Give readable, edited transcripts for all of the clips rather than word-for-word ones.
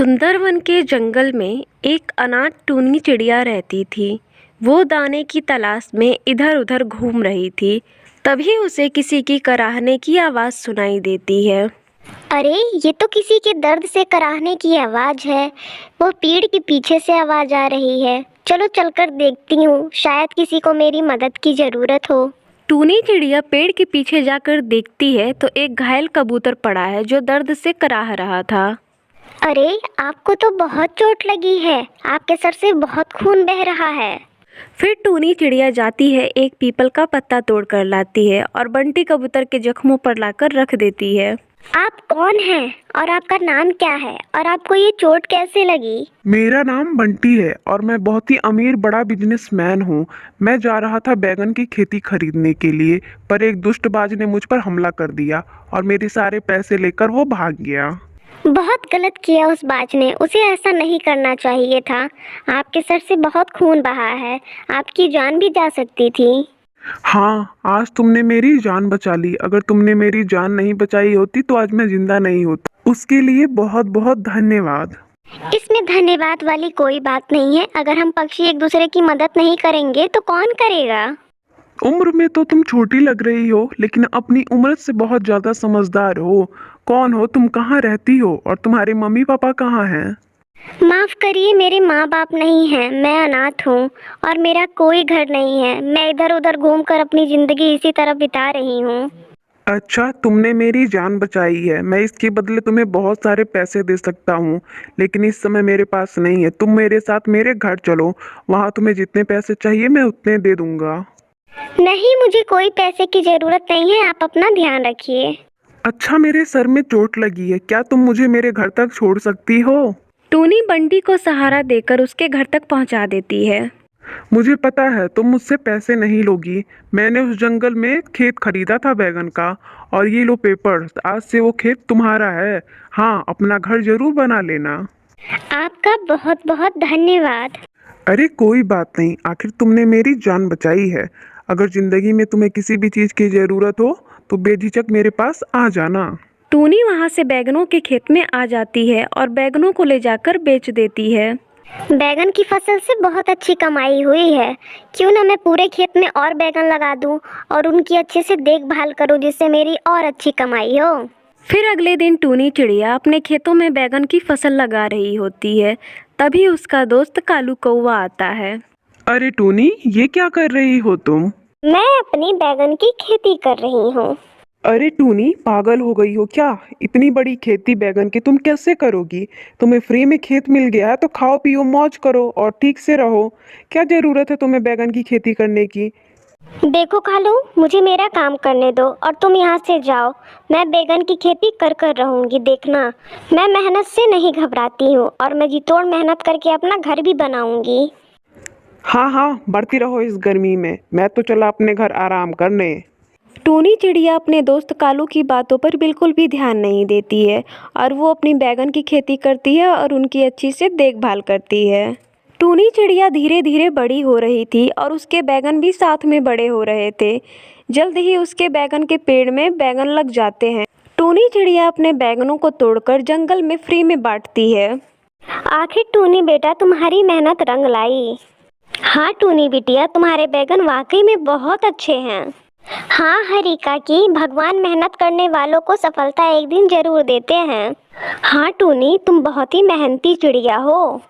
सुंदरवन के जंगल में एक अनाथ टूनी चिड़िया रहती थी। वो दाने की तलाश में इधर-उधर घूम रही थी। तभी उसे किसी की कराहने की आवाज़ सुनाई देती है। अरे ये तो किसी के दर्द से कराहने की आवाज है। वो पेड़ के पीछे से आवाज आ रही है। चलो चलकर देखती हूँ, शायद किसी को मेरी मदद की जरूरत हो। टूनी चिड़िया पेड़ के पीछे जाकर देखती है तो एक घायल कबूतर पड़ा है जो दर्द से कराह रहा था। अरे आपको तो बहुत चोट लगी है, आपके सर से बहुत खून बह रहा है। फिर टूनी चिड़िया जाती है, एक पीपल का पत्ता तोड़ कर लाती है और बंटी कबूतर के जख्मों पर लाकर रख देती है। आप कौन हैं और आपका नाम क्या है और आपको ये चोट कैसे लगी? मेरा नाम बंटी है और मैं बहुत ही अमीर बड़ा बिजनेसमैन हूँ। मैं जा रहा था बैगन की खेती खरीदने के लिए, पर एक दुष्टबाज ने मुझ पर हमला कर दिया और मेरे सारे पैसे लेकर वो भाग गया। बहुत गलत किया उस बाज ने, उसे ऐसा नहीं करना चाहिए था। आपके सर से बहुत खून बहा है, आपकी जान भी जा सकती थी। हाँ, आज तुमने मेरी जान बचा ली। अगर तुमने मेरी जान नहीं बचाई होती तो आज मैं जिंदा नहीं होता। उसके लिए बहुत बहुत धन्यवाद। इसमें धन्यवाद वाली कोई बात नहीं है। अगर हम पक्षी एक दूसरे की मदद नहीं करेंगे तो कौन करेगा? उम्र में तो तुम छोटी लग रही हो, लेकिन अपनी उम्र से बहुत ज्यादा समझदार हो। कौन हो तुम, कहाँ रहती हो और तुम्हारे मम्मी पापा कहाँ हैं? माफ करिए, मेरे माँ बाप नहीं हैं, मैं अनाथ हूँ और मेरा कोई घर नहीं है। मैं इधर उधर घूमकर अपनी जिंदगी इसी तरह बिता रही हूँ। अच्छा, तुमने मेरी जान बचाई है। मैं इसके बदले तुम्हें बहुत सारे पैसे दे सकता हूँ, लेकिन इस समय मेरे पास नहीं है। तुम मेरे साथ मेरे घर चलो, वहाँ तुम्हें जितने पैसे चाहिए मैं उतने दे दूंगा। नहीं, मुझे कोई पैसे की जरूरत नहीं है, आप अपना ध्यान रखिए। अच्छा, मेरे सर में चोट लगी है, क्या तुम मुझे मेरे घर तक छोड़ सकती हो? टूनी बंटी को सहारा देकर उसके घर तक पहुंचा देती है। मुझे पता है तुम मुझसे पैसे नहीं लोगी। मैंने उस जंगल में खेत खरीदा था बैगन का, और ये लो पेपर, आज से वो खेत तुम्हारा है। हाँ, अपना घर जरूर बना लेना। आपका बहुत बहुत धन्यवाद। अरे कोई बात नहीं, आखिर तुमने मेरी जान बचाई है। अगर जिंदगी में तुम्हें किसी भी चीज की जरूरत हो तो बेझिझक मेरे पास आ जाना। टूनी वहां से बैगनों के खेत में आ जाती है और बैगनों को ले जाकर बेच देती है। बैगन की फसल से बहुत अच्छी कमाई हुई है। क्यों ना मैं पूरे खेत में और बैगन लगा दूं और उनकी अच्छे से देखभाल करूं, जिससे मेरी और अच्छी कमाई हो। फिर अगले दिन टूनी चिड़िया अपने खेतों में बैगन की फसल लगा रही होती है। तभी उसका दोस्त कालू कौवा आता है। अरे टूनी, ये क्या कर रही हो तुम? मैं अपनी बैगन की खेती कर रही हूँ। अरे टूनी, पागल हो गई हो क्या? इतनी बड़ी खेती बैगन की तुम कैसे करोगी? तुम्हें फ्री में खेत मिल गया है तो खाओ पियो मौज करो और ठीक से रहो। क्या जरूरत है तुम्हें बैगन की खेती करने की? देखो कालू, मुझे मेरा काम करने दो और तुम यहाँ से जाओ। मैं बैगन की खेती कर कर रहूंगी, देखना। मैं मेहनत से नहीं घबराती हूँ और मैं जी तोड़ मेहनत करके अपना घर भी बनाऊंगी। हाँ हाँ, बढ़ती रहो इस गर्मी में। मैं तो चला अपने घर आराम करने। टूनी चिड़िया अपने दोस्त कालू की बातों पर बिल्कुल भी ध्यान नहीं देती है और वो अपनी बैगन की खेती करती है और उनकी अच्छी से देखभाल करती है। टूनी चिड़िया धीरे धीरे बड़ी हो रही थी और उसके बैगन भी साथ में बड़े हो रहे थे। जल्द ही उसके बैगन के पेड़ में बैगन लग जाते हैं। टूनी चिड़िया अपने बैगनों को तोड़कर जंगल में फ्री में बांटती है। आखिर टूनी बेटा, तुम्हारी मेहनत रंग लाई। हाँ टूनी बिटिया, तुम्हारे बैगन वाकई में बहुत अच्छे हैं। हाँ हरिका की, भगवान मेहनत करने वालों को सफलता एक दिन जरूर देते हैं। हाँ टूनी, तुम बहुत ही मेहनती चिड़िया हो।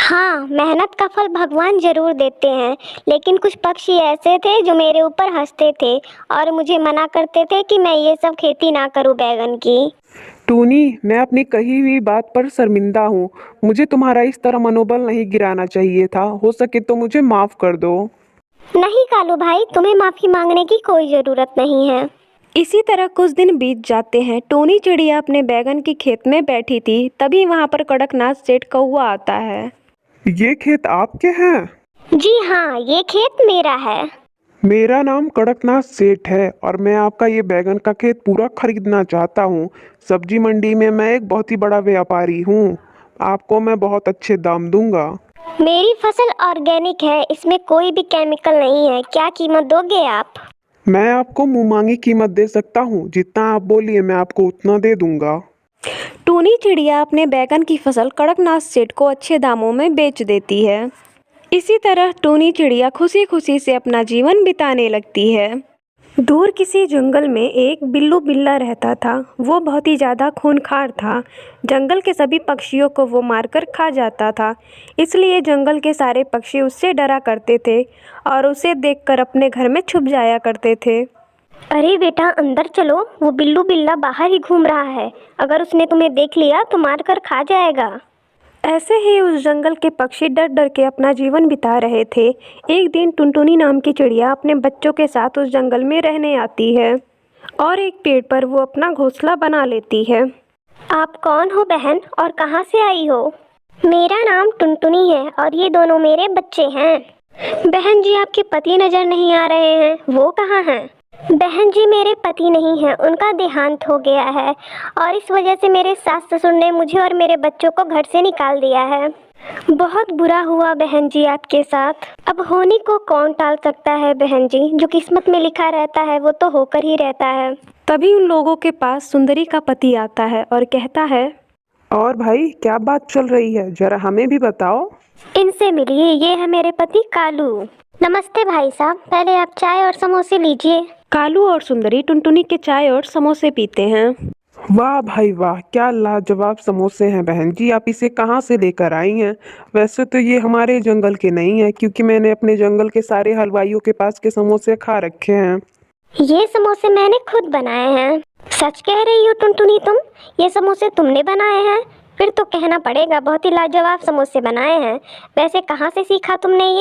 हाँ, मेहनत का फल भगवान जरूर देते हैं, लेकिन कुछ पक्षी ऐसे थे जो मेरे ऊपर हंसते थे और मुझे मना करते थे कि मैं ये सब खेती ना करूं बैगन की। टूनी, मैं अपनी कही हुई बात पर शर्मिंदा हूँ। मुझे तुम्हारा इस तरह मनोबल नहीं गिराना चाहिए था। हो सके तो मुझे माफ कर दो। नहीं कालू भाई, तुम्हें माफी मांगने की कोई जरूरत नहीं है। इसी तरह कुछ दिन बीत जाते हैं। टूनी चिड़िया अपने बैगन के खेत में बैठी थी, तभी वहां पर कड़कनाथ सेठ कौवा आता है। ये खेत आपके हैं? जी हाँ, ये खेत मेरा है। मेरा नाम कड़कनाथ सेठ है और मैं आपका ये बैगन का खेत पूरा खरीदना चाहता हूँ। सब्जी मंडी में मैं एक बहुत ही बड़ा व्यापारी हूँ। आपको मैं बहुत अच्छे दाम दूंगा। मेरी फसल ऑर्गेनिक है, इसमें कोई भी केमिकल नहीं है। क्या कीमत दोगे आप? मैं आपको मुंह मांगी कीमत दे सकता हूँ। जितना आप बोलिए मैं आपको उतना दे दूंगा। टूनी चिड़िया अपने बैगन की फसल कड़कनाथ सेठ को अच्छे दामों में बेच देती है। इसी तरह टूनी चिड़िया खुशी खुशी से अपना जीवन बिताने लगती है। दूर किसी जंगल में एक बिल्लू बिल्ला रहता था। वो बहुत ही ज़्यादा खूंखार था। जंगल के सभी पक्षियों को वो मारकर खा जाता था। इसलिए जंगल के सारे पक्षी उससे डरा करते थे और उसे देखकर अपने घर में छुप जाया करते थे। अरे बेटा अंदर चलो, वो बिल्लू बिल्ला बाहर ही घूम रहा है। अगर उसने तुम्हें देख लिया तो मार कर खा जाएगा। ऐसे ही उस जंगल के पक्षी डर डर के अपना जीवन बिता रहे थे। एक दिन टुनटुनी नाम की चिड़िया अपने बच्चों के साथ उस जंगल में रहने आती है और एक पेड़ पर वो अपना घोंसला बना लेती है। आप कौन हो बहन और कहाँ से आई हो? मेरा नाम टुनटुनी है और ये दोनों मेरे बच्चे हैं। बहन जी आपके पति नजर नहीं आ रहे हैं, वो कहाँ हैं? बहन जी मेरे पति नहीं हैं, उनका देहांत हो गया है और इस वजह से मेरे सास ससुर ने मुझे और मेरे बच्चों को घर से निकाल दिया है। बहुत बुरा हुआ बहन जी आपके साथ। अब होने को कौन टाल सकता है बहन जी, जो किस्मत में लिखा रहता है वो तो होकर ही रहता है। तभी उन लोगों के पास सुंदरी का पति आता है और कहता है, और भाई क्या बात चल रही है, जरा हमें भी बताओ। इनसे मिलिए, ये है मेरे पति कालू। नमस्ते भाई साहब, पहले आप चाय और समोसे लीजिए। कालू और सुंदरी टुनटुनी के चाय और समोसे पीते हैं। वाह भाई वाह, क्या लाजवाब समोसे हैं बहन जी, आप इसे कहाँ से लेकर आई हैं? वैसे तो ये हमारे जंगल के नहीं है, क्योंकि मैंने अपने जंगल के सारे हलवाइयों के पास के समोसे खा रखे हैं। ये समोसे मैंने खुद बनाए हैं। सच कह रही हो टुनटुनी तुम? ये समोसे तुमने बनाए हैं? फिर तो कहना पड़ेगा बहुत ही लाजवाब समोसे बनाए हैं। वैसे कहाँ से सीखा तुमने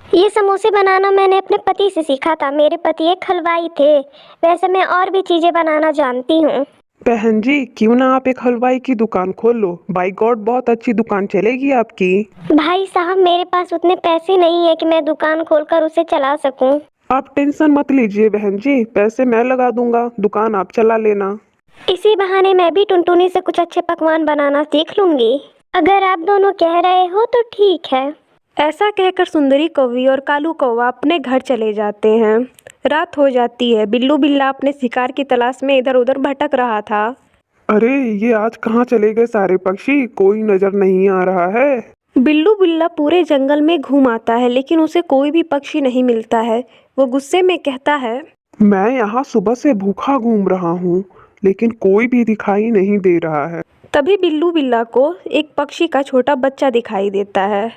ये समोसे बनाना? मैंने अपने पति से सीखा था। मेरे पति एक हलवाई थे। वैसे मैं और भी चीजें बनाना जानती हूँ। बहन जी क्यों ना आप एक हलवाई की दुकान खोल लो, बाय गॉड बहुत अच्छी दुकान चलेगी आपकी। भाई साहब मेरे पास उतने पैसे नहीं है कि मैं दुकान खोलकर उसे चला सकूं। आप टेंशन मत लीजिए बहन जी, पैसे मैं लगा दूंगा, दुकान आप चला लेना। इसी बहाने मैं भी टुनटुनी से कुछ अच्छे पकवान बनाना सीख लूंगी। अगर आप दोनों कह रहे हो तो ठीक है। ऐसा कहकर सुंदरी कौवी और कालू कौवा अपने घर चले जाते हैं। रात हो जाती है। बिल्लू बिल्ला अपने शिकार की तलाश में इधर उधर भटक रहा था। अरे ये आज कहाँ चले गए सारे पक्षी, कोई नजर नहीं आ रहा है। बिल्लू बिल्ला पूरे जंगल में घूम आता है लेकिन उसे कोई भी पक्षी नहीं मिलता है। वो गुस्से में कहता है, मैं यहाँ सुबह से भूखा घूम रहा हूँ लेकिन कोई भी दिखाई नहीं दे रहा है। तभी बिल्लू बिल्ला को एक पक्षी का छोटा बच्चा दिखाई देता है।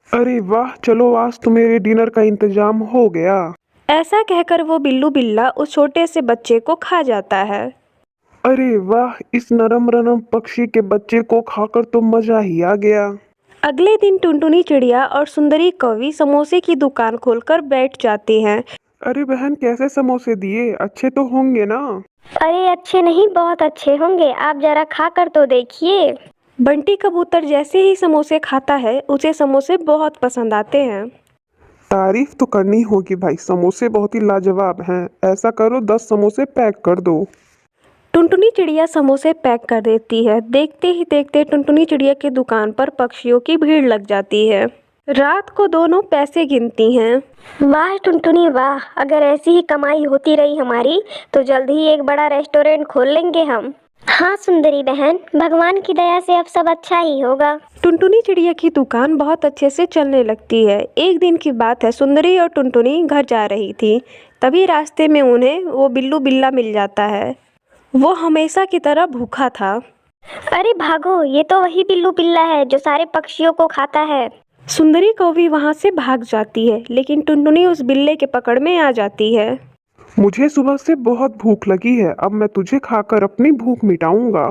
अरे वाह, चलो आज तो मेरे डिनर का इंतजाम हो गया। ऐसा कहकर वो बिल्लू बिल्ला उस छोटे से बच्चे को खा जाता है। अरे वाह, इस नरम नरम पक्षी के बच्चे को खाकर तो मजा ही आ गया। अगले दिन टुनटुनी चिड़िया और सुंदरी कौवी समोसे की दुकान खोलकर बैठ जाती हैं। अरे बहन कैसे समोसे दिए, अच्छे तो होंगे ना? अरे अच्छे नहीं, बहुत अच्छे होंगे, आप जरा खा कर तो देखिए। बंटी कबूतर जैसे ही समोसे खाता है उसे समोसे बहुत पसंद आते हैं। तारीफ तो करनी होगी भाई, समोसे बहुत ही लाजवाब हैं। ऐसा करो 10 समोसे पैक कर दो। टुनटुनी चिड़िया समोसे पैक कर देती है। देखते ही देखते टुनटुनी चिड़िया की दुकान पर पक्षियों की भीड़ लग जाती है। रात को दोनों पैसे गिनती हैं। वाह टुनटुनी वाह, अगर ऐसी ही कमाई होती रही हमारी तो जल्द ही एक बड़ा रेस्टोरेंट खोल लेंगे हम। हाँ सुंदरी बहन, भगवान की दया से अब सब अच्छा ही होगा। टुनटुनी चिड़िया की दुकान बहुत अच्छे से चलने लगती है। एक दिन की बात है, सुंदरी और टुनटुनी घर जा रही थी। तभी रास्ते में उन्हें वो बिल्लू बिल्ला मिल जाता है। वो हमेशा की तरह भूखा था। अरे भागो, ये तो वही बिल्लू बिल्ला है जो सारे पक्षियों को खाता है। सुंदरी कौवी वहाँ से भाग जाती है लेकिन टुनटुनी उस बिल्ले के पकड़ में आ जाती है। मुझे सुबह से बहुत भूख लगी है, अब मैं तुझे खाकर अपनी भूख मिटाऊंगा।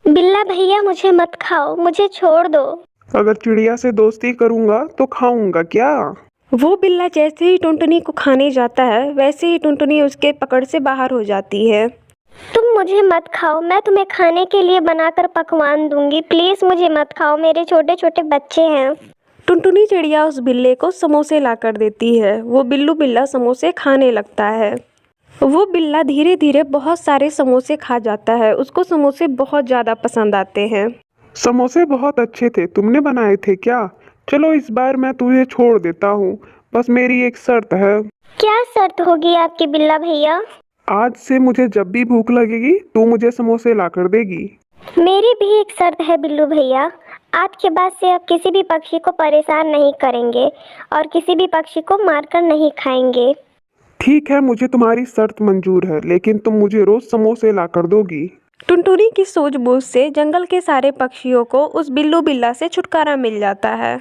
बिल्ला भैया मुझे मत खाओ, मुझे छोड़ दो। अगर चिड़िया से दोस्ती करूंगा तो खाऊंगा क्या? वो बिल्ला जैसे ही टुनटुनी को खाने जाता है वैसे ही टुनटुनी उसके पकड़ से बाहर हो जाती है। तुम मुझे मत खाओ, मैं तुम्हें खाने के लिए बनाकर पकवान दूंगी। प्लीज मुझे मत खाओ, मेरे छोटे छोटे बच्चे हैं। टुनटुनी चिड़िया उस बिल्ले को समोसे ला कर देती है। वो बिल्लू बिल्ला समोसे खाने लगता है। वो बिल्ला धीरे धीरे बहुत सारे समोसे खा जाता है। उसको समोसे बहुत ज़्यादा पसंद आते हैं। समोसे बहुत अच्छे थे, तुमने बनाए थे क्या? चलो इस बार मैं तुझे छोड़ देता हूँ, बस मेरी एक शर्त है। क्या शर्त होगी आपकी बिल्ला भैया? आज से मुझे जब भी भूख लगेगी तू मुझे समोसे ला कर देगी। मेरी भी एक शर्त है बिल्लू भैया, आज के बाद से आप किसी भी पक्षी को परेशान नहीं करेंगे और किसी भी पक्षी को मारकर नहीं खाएंगे। ठीक है, मुझे तुम्हारी शर्त मंजूर है, लेकिन तुम मुझे रोज समोसे ला कर दोगी। टुनटुनी की सूझबूझ से जंगल के सारे पक्षियों को उस बिल्लू बिल्ला से छुटकारा मिल जाता है।